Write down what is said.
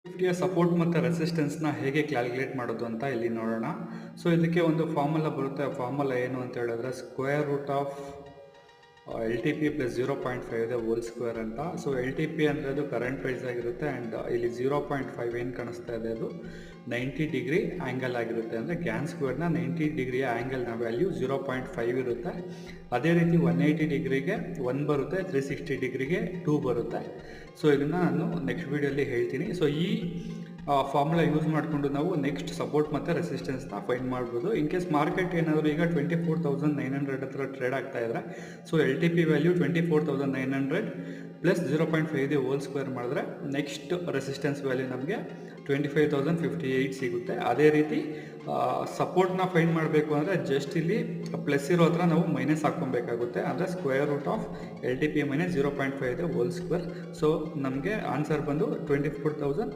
ನಿಫ್ಟಿಯ support ಮತ್ತು ರೆಸಿಸ್ಟೆನ್ಸ್ನ ಹೇಗೆ calculate ಮಾಡೋದು ಅಂತ ಇಲ್ಲಿ ನೋಡೋಣ. ಸೊ ಇದಕ್ಕೆ ಒಂದು ಫಾರ್ಮುಲಾ ಬರುತ್ತೆ. ಆ ಫಾರ್ಮುಲಾ ಏನು ಅಂತ ಹೇಳಿದ್ರೆ square root of L T P plus 0.5 ಇದೆ ಹೋಲ್ ಸ್ಕ್ವೇರ್ ಅಂತ. ಸೊ ಎಲ್ ಟಿ ಪಿ ಅಂದರೆ ಅದು ಕರೆಂಟ್ ಪ್ರೈಸ್ ಆಗಿರುತ್ತೆ ಆ್ಯಂಡ್ ಇಲ್ಲಿ 0.5 ಏನು ಕಾಣಿಸ್ತಾ ಇದೆ ಅದು 90 ಡಿಗ್ರಿ ಆ್ಯಂಗಲ್ ಆಗಿರುತ್ತೆ. ಅಂದರೆ ಗ್ಯಾನ್ ಸ್ಕ್ವೇರ್ನ 90 ಡಿಗ್ರಿಯ ಆ್ಯಂಗಲ್ನ ವ್ಯಾಲ್ಯೂ 0.5 ಇರುತ್ತೆ. ಅದೇ ರೀತಿ 180 ಡಿಗ್ರಿಗೆ 1 ಬರುತ್ತೆ, 360 ಡಿಗ್ರಿಗೆ 2 ಬರುತ್ತೆ. ಸೊ ಇದನ್ನು ನಾನು ನೆಕ್ಸ್ಟ್ ವೀಡಿಯೋಲಿ ಹೇಳ್ತೀನಿ. ಸೊ ಈ ಫಾರ್ಮುಲಾ ಯೂಸ್ ಮಾಡಿಕೊಂಡು ನಾವು ನೆಕ್ಸ್ಟ್ ಸಪೋರ್ಟ್ ಮತ್ತು ರೆಸಿಸ್ಟೆನ್ಸ್ನ ಫೈಂಡ್ ಮಾಡ್ಬೋದು. ಇನ್ ಕೇಸ್ ಮಾರ್ಕೆಟ್ ಏನಾದರೂ ಈಗ 24,900 ಹತ್ರ ಟ್ರೇಡ್ ಆಗ್ತಾ ಇದ್ರೆ, so L T P value 24,900 plus 0.5 ಇದೆ ಹೋಲ್ ಸ್ಕ್ವೇರ್ ಮಾಡಿದ್ರೆ ನೆಕ್ಸ್ಟ್ ರೆಸಿಸ್ಟೆನ್ಸ್ ವ್ಯಾಲ್ಯೂ ನಮಗೆ 25,058 ಸಿಗುತ್ತೆ. ಅದೇ ರೀತಿ ಸಪೋರ್ಟ್ನ ಫೈಂಡ್ ಮಾಡಬೇಕು ಅಂದರೆ ಜಸ್ಟ್ ಇಲ್ಲಿ ಪ್ಲಸ್ ಇರೋ ಹತ್ರ ನಾವು ಮೈನಸ್ ಹಾಕ್ಕೊಬೇಕಾಗುತ್ತೆ. ಅಂದರೆ square root of L T P minus 0.5 ಇದೆ ಹೋಲ್ ಸ್ಕ್ವೇರ್. ಸೊ ನಮಗೆ ಆನ್ಸರ್ ಬಂದು 24,000